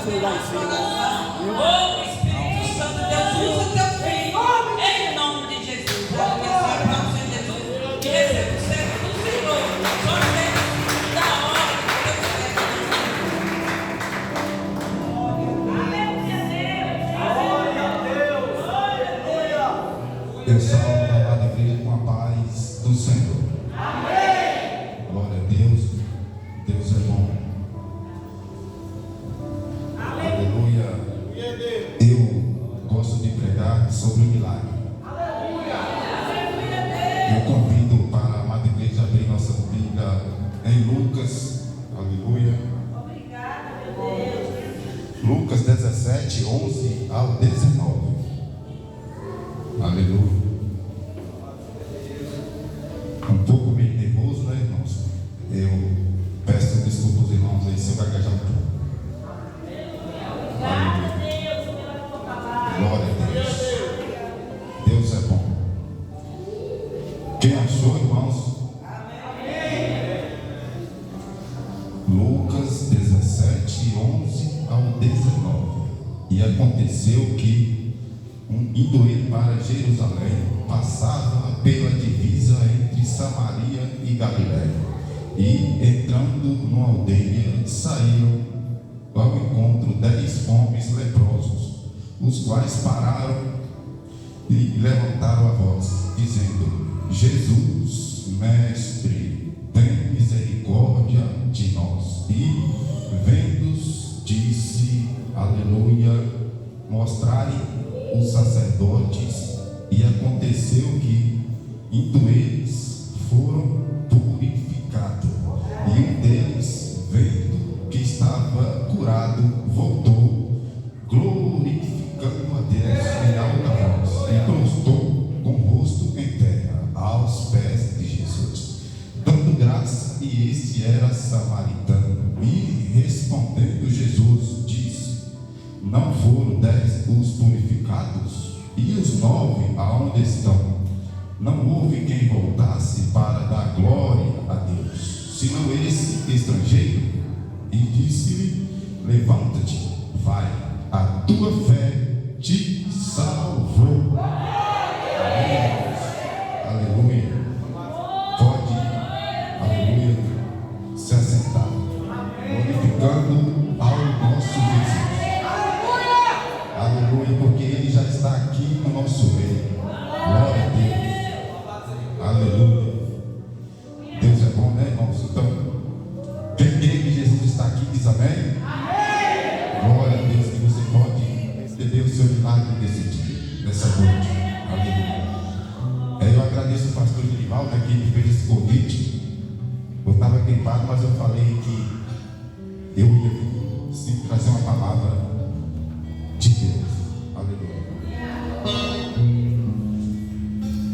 vocês lá em cima. Ô Espírito Santo, Deus usa teu filho. Em nome de Jesus. Em nome de Jesus. Que receba o céu do Senhor. Só tem da hora que Deus Eu salvo a amada igreja com a paz do Senhor. Amém. Glória a Deus. Deus é bom. Aleluia. Eu gosto de pregar sobre o milagre. Eu convido para a amada igreja abrir nossa Bíblia em Lucas. Aleluia. Lucas 17, 11 ao 19. Aleluia. Um pouco meio nervoso, né, irmãos? Eu peço desculpa aos irmãos aí se eu gaguejar um pouco. Aleluia. Glória a Deus. Deus é bom. Quem achou, irmãos? Lucas 17, 11 ao 19. E aconteceu que, indo ele para Jerusalém, passava pela divisa entre Samaria e Galiléia. E, entrando numa aldeia, saíram ao encontro 10 homens leprosos, os quais pararam e levantaram a voz, dizendo: Jesus, mestre, tem misericórdia de nós. E, vendo-os, disse: aleluia, mostrarem os sacerdotes. E aconteceu que, indo eles, foram purificados. E um deles, vendo que estava curado, voltou, glorificando a Deus em alta voz, e prostrou com o rosto em terra aos pés de Jesus, dando graça. E este era samaritano. E respondendo Jesus, disse: não foram 10 os purificados? E os 9 aonde estão? Não houve quem voltasse para dar glória a Deus, senão esse estrangeiro. E disse-lhe: levanta-te, vai, a tua fé te salvou. Aleluia. Pode, aleluia, se assentar, glorificando ao nosso Jesus. Aleluia, porque Ele já está aqui no nosso meio. Glória a Deus. Aleluia. Deus é bom, né, irmãos? Então, quem crê que Jesus está aqui, diz amém? Glória a Deus, que você pode receber o seu milagre nesse dia, nessa noite. Aleluia. Eu agradeço o pastor Genivaldo, né, que me fez esse convite. Eu estava gripado, mas eu falei que eu ia sempre trazer uma palavra de Deus. Aleluia.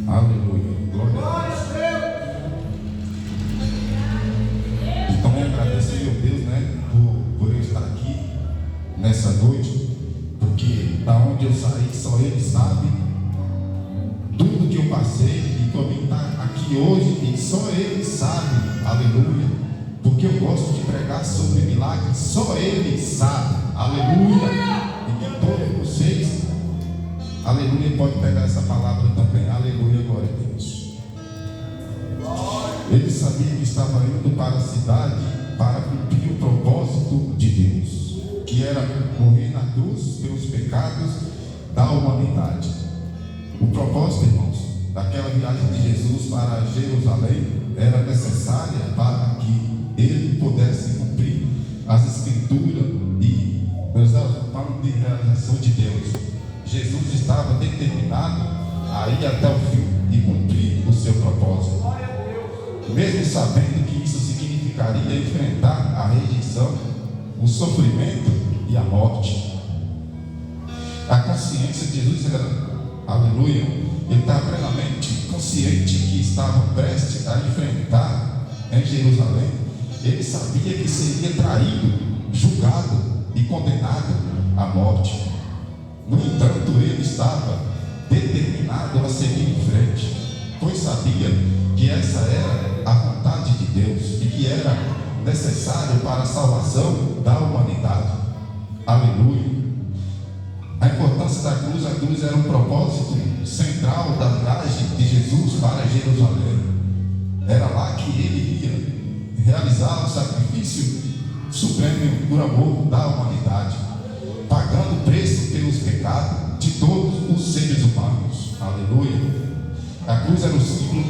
Aleluia. Glória a Deus. Então eu agradeço a meu Deus, né, por eu estar aqui nessa noite, porque da onde eu saí só Ele sabe tudo que eu passei, e para mim estar aqui hoje, e só Ele sabe. Aleluia. Porque eu gosto de pregar sobre milagres, só Ele sabe. Aleluia. E que todos vocês, aleluia, pode pegar essa palavra também. Aleluia, glória a Deus. Ele sabia que estava indo para a cidade para cumprir o propósito de Deus, que era morrer na cruz pelos pecados da humanidade. O propósito, irmãos, daquela viagem de Jesus para Jerusalém era necessária para que ele pudesse cumprir as Escrituras. E nós estamos falando de realização de Deus. Jesus estava determinado a ir até o fim e cumprir o seu propósito, mesmo sabendo que isso significaria enfrentar a rejeição, o sofrimento e a morte. A consciência de Jesus era, aleluia, ele estava plenamente consciente que estava prestes a enfrentar em Jerusalém. Ele sabia que seria traído, julgado e condenado à morte. No entanto, ele estava determinado a seguir em frente, pois sabia que essa era a vontade de Deus e que era necessário para a salvação da humanidade. Aleluia. A importância da cruz, a cruz era um propósito central da viagem de Jesus para Jerusalém. Era lá que ele ia realizar o sacrifício supremo por amor da humanidade, pagando o preço pelos pecados de todos os seres humanos. Aleluia. A cruz era o símbolo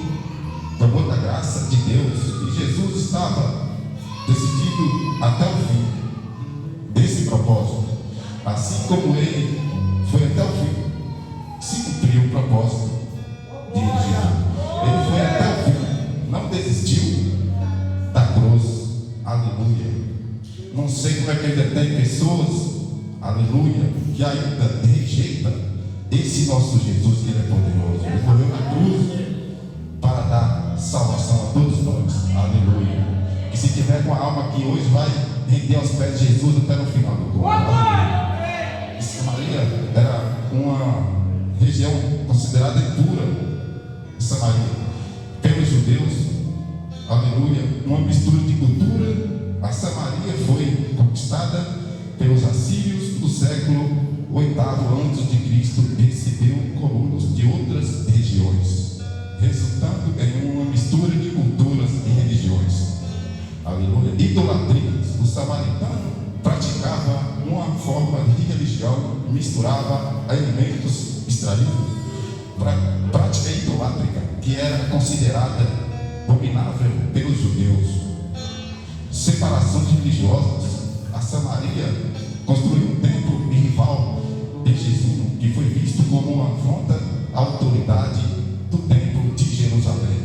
do amor da graça de Deus, e Jesus estava decidido até o fim desse propósito. Assim como ele foi até o fim, se cumpriu o propósito de Jesus. Ele foi até o fim, não desistiu da cruz. Aleluia. Não sei como é que ainda tem pessoas, aleluia, que ainda rejeitam esse nosso Jesus, que ele é poderoso. Ele morreu na cruz para dar salvação a todos nós. Aleluia. Que se tiver com a alma que hoje vai render aos pés de Jesus até no final do corpo. Samaria era uma região considerada impura. Samaria, pelos judeus, aleluia, uma mistura de cultura. A Samaria foi conquistada pelos assírios do século 8º antes de Cristo, e recebeu colonos de outras regiões, resultando em uma mistura de culturas e religiões. Aleluia. Idolatrias. O samaritano praticava uma forma de religião, misturava elementos extraídos para prática idolátrica, que era considerada abominável pelos judeus. Separações religiosas. A Samaria construiu um templo rival de Jesus, que foi visto como uma afronta à autoridade do templo de Jerusalém.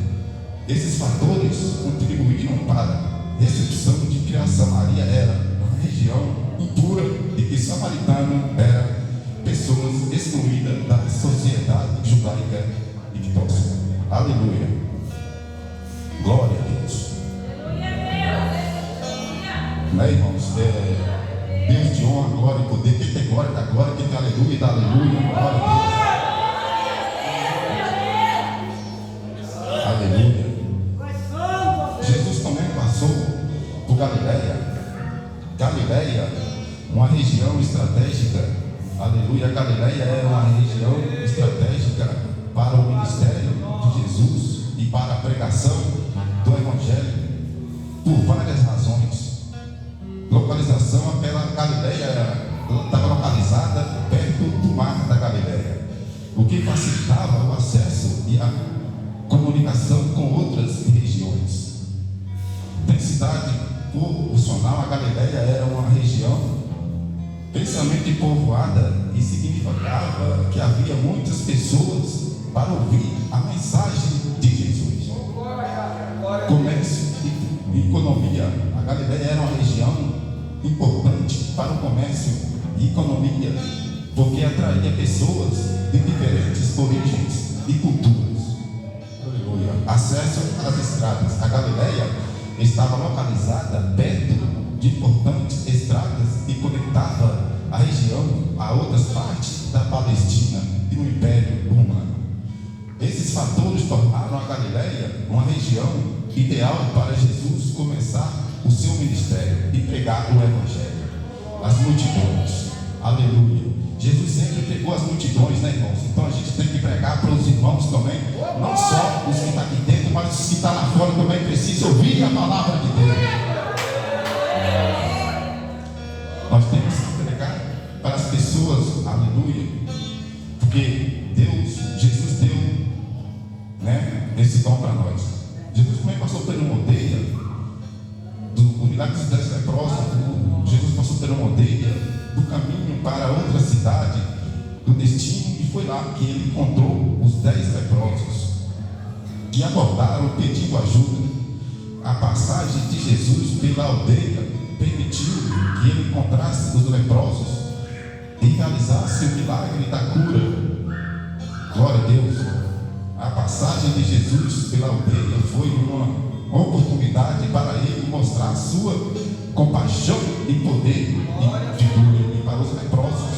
Esses fatores contribuíram para a recepção de que a Samaria era uma região impura e que samaritano era pessoas excluídas da sociedade judaica ictóxica. Aleluia. Glória a Deus. Né, irmãos? Deus de honra, glória e poder. Quem tem glória, dá glória. Quem tem aleluia, dá aleluia. Glória a Deus. Aleluia. Jesus também passou por Galileia. Galileia, uma região estratégica. Aleluia. Galileia era uma região estratégica para o ministério de Jesus e para a pregação do Evangelho, por várias razões. Localização, aquela Galileia estava localizada perto do mar da Galileia, o que facilitava o acesso e a comunicação com outras regiões. Densidade populacional, a Galileia era uma região densamente povoada e significava que havia muitas pessoas para ouvir a mensagem de Jesus. Comércio e economia. A Galileia era uma região importante para o comércio e economia, porque atraía pessoas de diferentes origens e culturas. Aleluia. Acesso às estradas. A Galileia estava localizada perto de importantes estradas e conectava a região a outras partes da Palestina e no Império Romano. Esses fatores tornaram a Galileia uma região ideal para Jesus começar o seu ministério e pregar o Evangelho. As multidões. Aleluia. Jesus sempre pregou as multidões, né, irmãos? Então a gente tem que pregar para os irmãos também, não só os que estão aqui dentro, mas os que estão lá fora também precisam ouvir a palavra de Deus. Nós temos que pregar para as pessoas, aleluia, porque Jesus deu, né, esse dom para nós. Jesus também passou por uma aldeia, do milagre dos 10 leprosos. Jesus passou por uma aldeia, do caminho para outra cidade, do destino, e foi lá que ele encontrou os 10 leprosos, que abordaram pedindo ajuda. A passagem de Jesus pela aldeia permitiu que ele encontrasse os leprosos e realizasse o milagre da cura. Glória a Deus. A passagem de Jesus pela aldeia foi uma oportunidade para ele mostrar a sua compaixão e poder de cura. E para os leprosos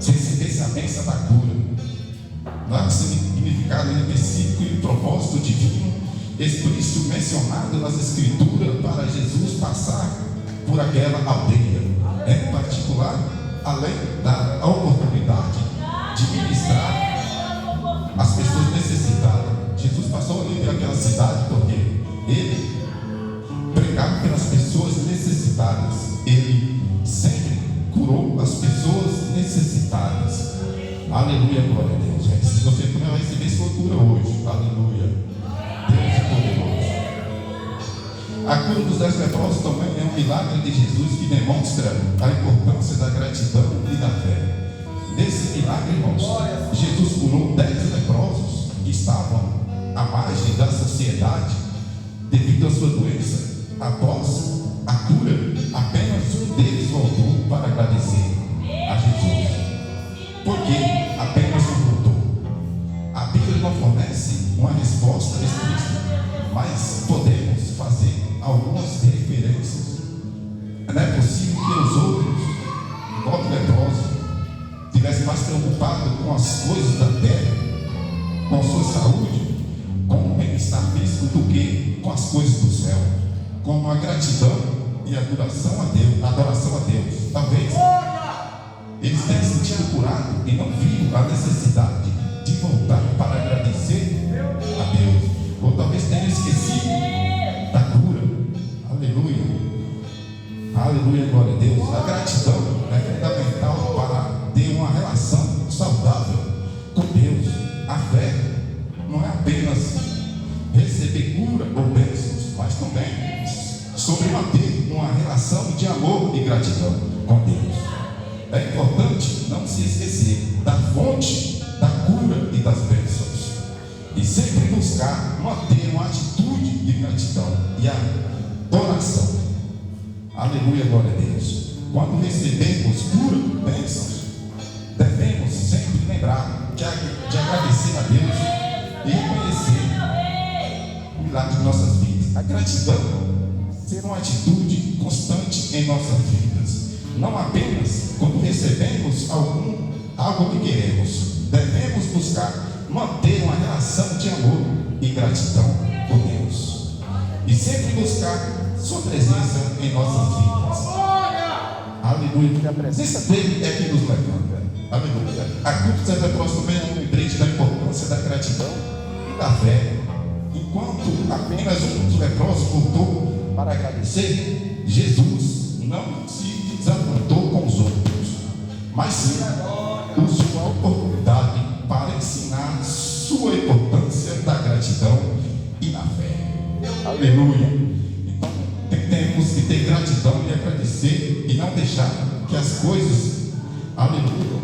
receber a bênção da cura. Lá o significado específico e o propósito divino explícito mencionado nas Escrituras para Jesus passar por aquela aldeia. em particular, além da oportunidade de ministrar as pessoas necessitadas. Jesus passou ali pelaquela cidade porque ele pregava pelas pessoas necessitadas. Ele sempre curou as pessoas necessitadas. Aleluia, glória a Deus. Se você puder, vai receber sua cura hoje. Aleluia. Deus é poderoso. A cura dos 10 leprosos também é um milagre de Jesus que demonstra a importância da gratidão e da fé. Nesse milagre, irmãos, Jesus curou 10 leprosos que estavam à margem da sociedade devido à sua doença. Após a cura, apenas um deles voltou para agradecer a Jesus. Por que apenas um voltou? A Bíblia não fornece uma resposta explícita, mas podemos fazer algumas referências. Não é possível que os outros, igual leprosos, estivessem mais preocupados com as coisas da terra, com a sua saúde, com o bem-estar físico, do que com as coisas do céu, com a gratidão e a adoração a Deus. Talvez eles tenham sentido curado e não viram a necessidade de voltar para agradecer a Deus, ou talvez tenham esquecido da cura. Aleluia, aleluia, glória a Deus. A gratidão é fundamental para ter uma relação saudável com Deus. A fé não é apenas receber cura ou bênçãos, mas também sobre manter uma relação de amor e gratidão com Deus. É importante não se esquecer da fonte da cura e das bênçãos, e sempre buscar manter uma atitude de gratidão e adoração. Aleluia, glória a Deus. Quando recebemos cura, bênçãos, devemos sempre lembrar de agradecer a Deus e reconhecer o milagre de nossas vidas. A gratidão ser uma atitude constante em nossas vidas, não apenas quando recebemos algo que queremos. Devemos buscar manter uma relação de amor e gratidão por Deus, e sempre buscar sua presença em nossas vidas. Aleluia, porque a presença dele é que nos levanta. Aleluia. A cura dos 10 leprosos também é um lembrete da importância da gratidão e da fé. Enquanto apenas um dos leprosos voltou para agradecer, Jesus não se desapontou com os outros, mas sim usou a oportunidade para ensinar sua importância da gratidão e da fé. Aleluia. Então temos que ter gratidão e agradecer, e não deixar que as coisas, aleluia,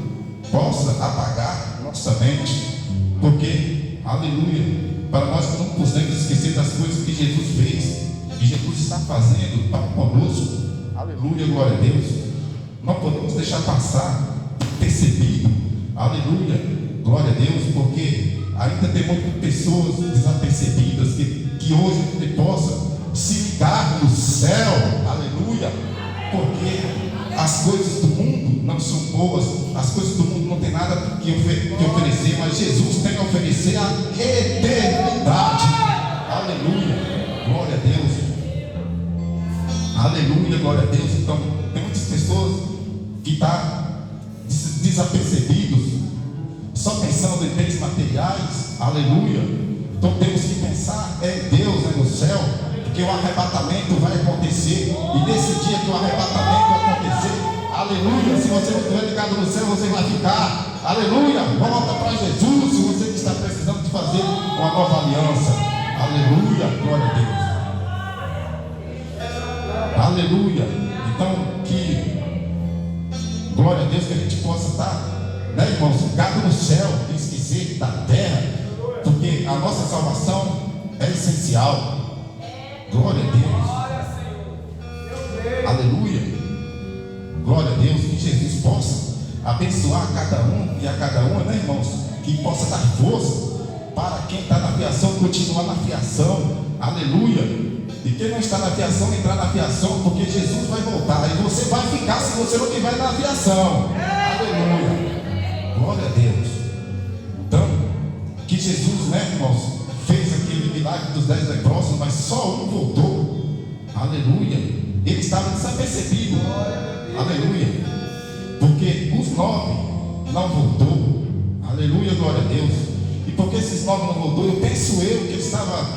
possa apagar nossa mente, porque, aleluia, para nós não podemos esquecer das coisas que Jesus fez, que Jesus está fazendo para conosco. Aleluia, glória a Deus. Não podemos deixar passar percebido, aleluia, glória a Deus, porque ainda tem muitas pessoas desapercebidas que hoje possam se ligar no céu, aleluia, porque as coisas do mundo não são boas, as coisas do mundo não tem nada que oferecer, mas Jesus tem a oferecer a eternidade. Aleluia, glória a Deus. Aleluia, glória a Deus. Então, tem muitas pessoas que estão desapercebidos, só pensando em bens materiais. Aleluia. Então temos que pensar em Deus, no céu, porque o arrebatamento vai acontecer, e nesse dia que o arrebatamento vai acontecer, aleluia, se você não estiver ligado no céu, você vai ficar, aleluia, volta para Jesus, se você está precisando de fazer uma nova aliança. Aleluia, glória a Deus. Aleluia. Então, que glória a Deus, que a gente possa estar, né, irmãos, ligado no céu e esquecer da terra, porque a nossa salvação é essencial. Glória a Deus. Aleluia. Glória a Deus. Que Jesus possa abençoar cada um e a cada uma, né, irmãos? Que possa dar força para quem está na fiação continuar na fiação. Aleluia. E quem não está na fiação, entrar na fiação, porque Jesus vai voltar. E você vai ficar se você não estiver na fiação. Aleluia. Glória a Deus. Então, que Jesus, né, irmãos, fez aquele milagre dos 10 leprosos, mas só um voltou. Aleluia. Ele estava desapercebido. Aleluia. Porque os 9 não voltou. Aleluia, glória a Deus. E porque esses 9 não voltou, eu penso que ele estava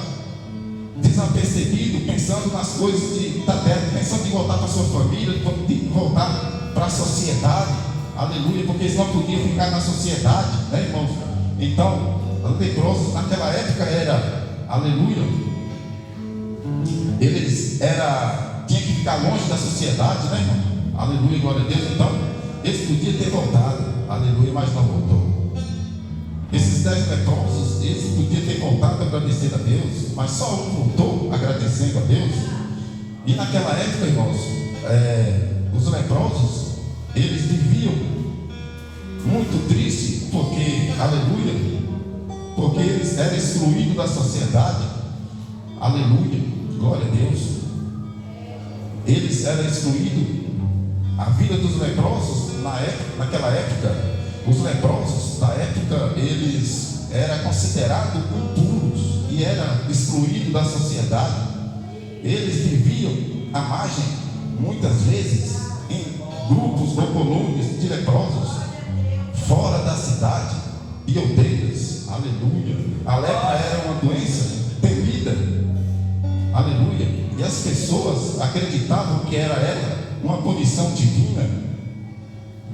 desapercebido, pensando nas coisas da terra, pensando em voltar para a sua família, de voltar para a sociedade. Aleluia, porque eles não podiam ficar na sociedade, né, irmãos? Então, os leprosos naquela época era, aleluia, eles tinham que ficar longe da sociedade, né, irmão? Aleluia, glória a Deus. Então, eles podiam ter voltado, aleluia, mas não voltou. Esses 10 leprosos, eles podiam ter voltado a agradecer a Deus, mas só um voltou agradecendo a Deus. E naquela época, irmãos, os leprosos, eles viviam muito tristes, porque, aleluia, porque eles eram excluídos da sociedade. Aleluia, glória a Deus. Eles eram excluídos. A vida dos leprosos, naquela época, os leprosos da época, eles eram considerados impuros e eram excluídos da sociedade. Eles viviam à margem, muitas vezes, em grupos ou colônias de leprosos, fora da cidade e aldeias. Aleluia. A lepra era uma doença temida. Aleluia. E as pessoas acreditavam que era ela uma punição divina.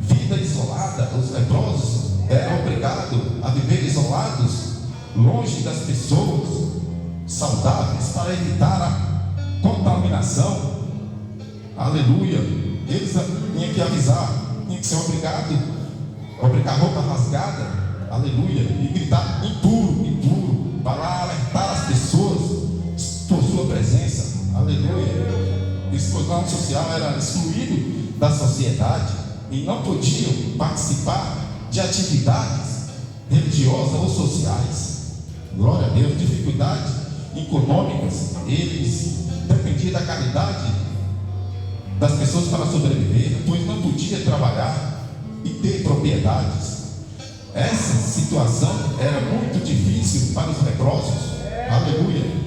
Vida isolada, os leprosos eram obrigados a viver isolados, longe das pessoas saudáveis, para evitar a contaminação. Aleluia. Eles tinham que avisar, tinham que ser obrigados a obrigar roupa rasgada, aleluia, e gritar impuro, impuro, para alertar as pessoas por sua presença. Aleluia. A exclusão social era excluído da sociedade e não podiam participar de atividades religiosas ou sociais. Glória a Deus. Dificuldades econômicas, eles dependiam da caridade das pessoas para sobreviver, pois não podia trabalhar e ter propriedades. Essa situação era muito difícil para os leprosos. Aleluia.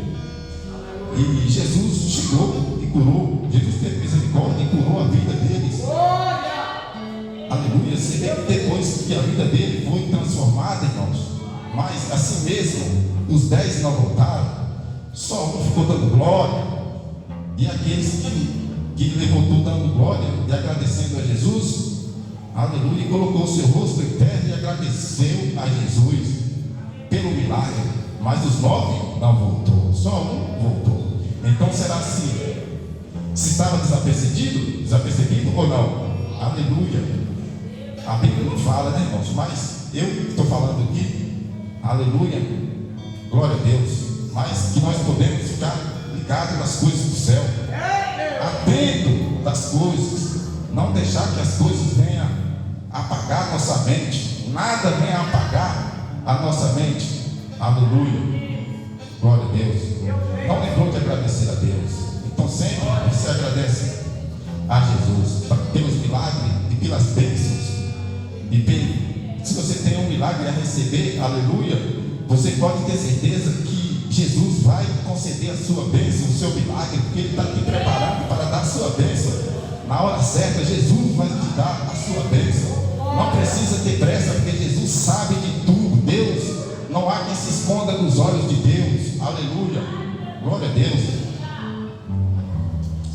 E Jesus chegou e curou. Jesus teve misericórdia e curou a vida deles. Aleluia. Você vê que depois que a vida dele foi transformada, irmãos, mas assim mesmo os 10 não voltaram, só um ficou dando glória. E aqueles que levantou dando glória e agradecendo a Jesus, aleluia, e colocou o seu rosto em terra e agradeceu a Jesus pelo milagre. Mas os 9 não voltou, só um voltou. Então será assim? Se estava desapercebido ou não? Aleluia. A Bíblia não fala, né, irmãos? Mas eu estou falando aqui, aleluia, glória a Deus. Mas que nós podemos ficar ligados nas coisas do céu, atento das coisas, não deixar que as coisas venham apagar nossa mente. Nada venha apagar a nossa mente. Aleluia. Glória a Deus. Não lembrou de agradecer a Deus. Então sempre você agradece a Jesus pelos milagres e pelas bênçãos. Se você tem um milagre a receber, aleluia, você pode ter certeza que Jesus vai conceder a sua bênção, o seu milagre, porque Ele está te preparando para dar a sua bênção. Na hora certa, Jesus vai te dar a sua bênção. Não precisa ter pressa, porque Jesus sabe de tudo. Deus, não há quem se esconda nos olhos de Deus. Aleluia. Glória a Deus.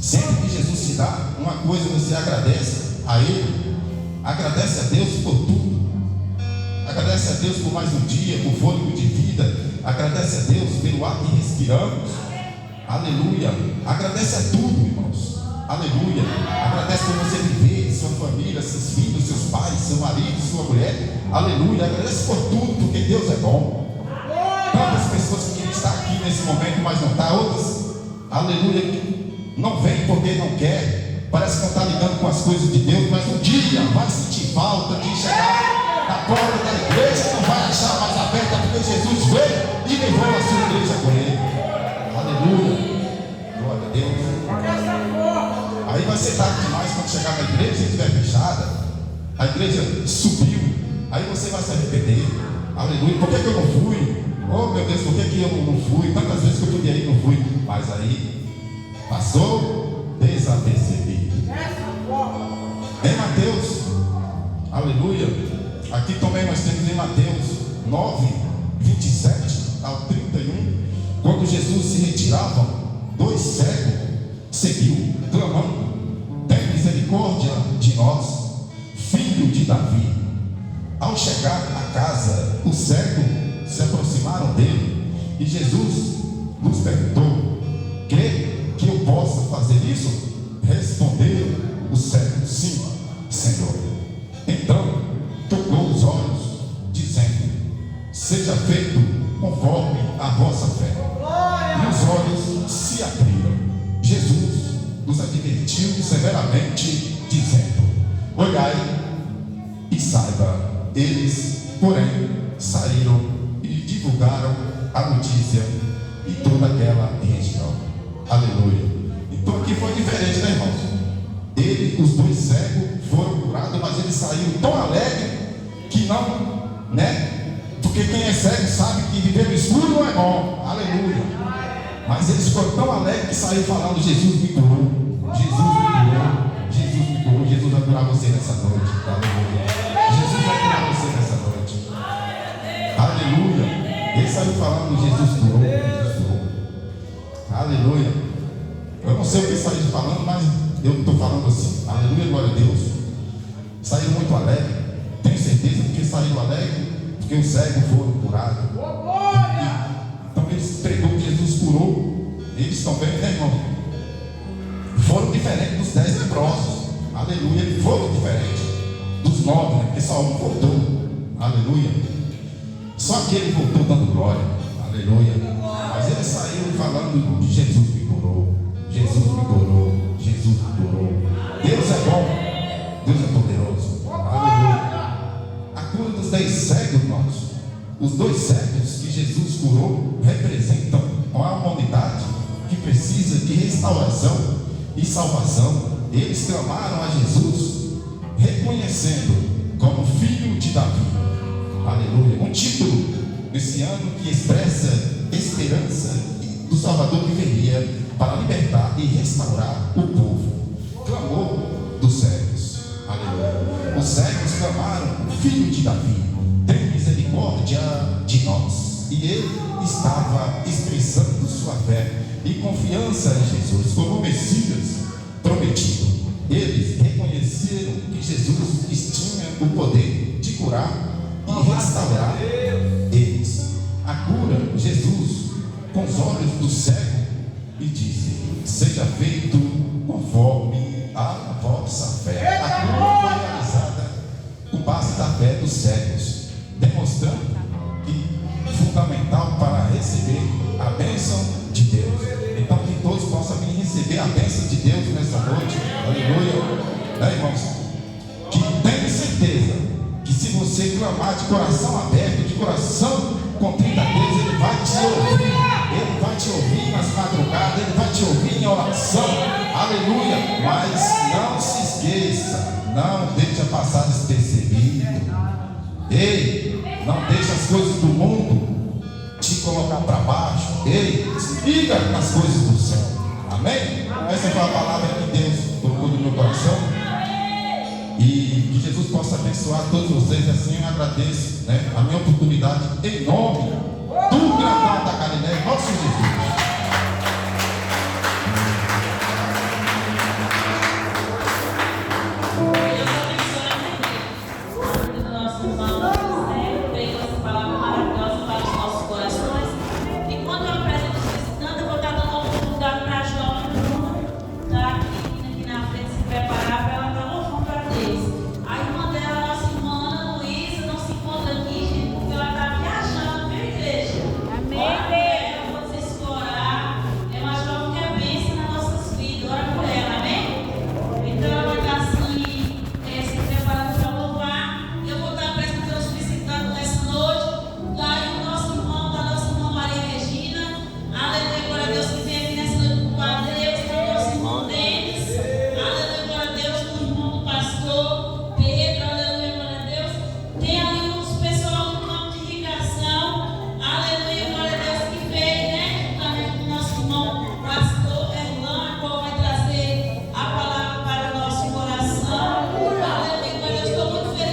Sempre que Jesus te dá uma coisa, você agradece a Ele. Agradece a Deus por tudo. Agradece a Deus por mais um dia, por fôlego de vida. Agradece a Deus pelo ar que respiramos. Aleluia. Agradece a tudo, irmãos. Aleluia. Agradece por você viver, sua família, seus filhos, seus pais, seu marido, sua mulher. Aleluia. Agradece por tudo, porque Deus é bom. Tantas pessoas que estão aqui nesse momento, mas não estão. Outras, aleluia, não vem porque não quer. Parece que não está lidando com as coisas de Deus, mas um dia vai sentir falta de chegar na porta da igreja, não vai achar mais aberta, porque Jesus veio e levou a sua igreja com Ele. Aleluia. Glória a Deus. Aí vai ser tarde demais quando chegar na igreja e estiver fechada. A igreja subiu. Aí você vai se arrepender. Aleluia. Por que eu não fui? Oh meu Deus, por que eu não fui? Tantas vezes que eu podia ir e não fui. Mas aí passou desapercebido. Aleluia. Aqui também nós temos em Mateus 9, 27 ao 31, quando Jesus se retirava, 2 cegos seguiu, clamando: tem misericórdia de nós, filho de Davi. Ao chegar à casa, os cegos se aproximaram dele e Jesus nos perguntou: crê que eu possa fazer isso? Responderam os cegos: sim, Senhor. Então tocou os olhos, dizendo: seja feito conforme a vossa fé. E os olhos se abriram. Jesus nos advertiu severamente, dizendo: olhai e saiba. Eles, porém, saíram e divulgaram a notícia em toda aquela região. Aleluia. Então aqui foi diferente, né, irmãos? Os 2 cegos foram curados, mas eles saíram tão alegres que não, né? Porque quem é cego sabe que viver no escuro não é bom. Aleluia. Mas eles foram tão alegres que saíram falando: Jesus me curou, Jesus me curou, Jesus me curou. Jesus vai curar você nessa noite. Aleluia. Jesus vai curar você nessa noite. Aleluia. Ele saiu falando: Jesus curou, Jesus curou. Aleluia. Eu não sei o que saiu falando, mas eu estou falando assim. Aleluia, glória a Deus. Saíram muito alegres. Tenho certeza que saíram alegres porque os cegos foram curados. Então eles pregou que Jesus curou. Eles também, né, irmão? Foram diferentes dos 10 leprosos. Aleluia. Eles foram diferentes dos 9, né? Porque só um voltou. Aleluia. Só aquele voltou dando glória. Aleluia. Mas eles saíram falando de Jesus me curou, Jesus me curou, Jesus me curou. Deus é bom, Deus é poderoso. Aleluia. A cura dos 10 cegos, irmãos, os 2 cegos que Jesus curou representam uma humanidade que precisa de restauração e salvação. Eles clamaram a Jesus, reconhecendo como filho de Davi. Aleluia. Um título nesse ano que expressa esperança do Salvador que viria para libertar e restaurar o povo. Clamor dos cegos. Aleluia. Os cegos clamaram: filho de Davi, tem misericórdia de nós. E ele estava expressando sua fé e confiança em Jesus como o Messias prometido. Eles reconheceram que Jesus tinha o poder de curar e restaurar eles. A cura, Jesus, com os olhos do cego, e disse: seja feito conforme a vossa fé. A cura foi realizada com base da fé dos cegos, demonstrando que fundamental para receber a bênção de Deus. Então que todos possam vir receber a bênção de Deus nessa noite. Aleluia. Irmãos, que tenha certeza que se você clamar de coração aberto, de coração contrito a Deus, Ele vai te ouvir. Ele vai te ouvir nas madrugadas, Ele vai te ouvir em oração. Aleluia. Mas não se esqueça, não deixa passar despercebido. Ei, não deixa as coisas do mundo te colocar para baixo. Ei, se liga nas coisas do céu. Amém? Essa foi a palavra que Deus colocou no meu coração. E que Jesus possa abençoar todos vocês. Assim eu agradeço, né, a minha oportunidade em nome do grandão da Galileia, nosso Jesus.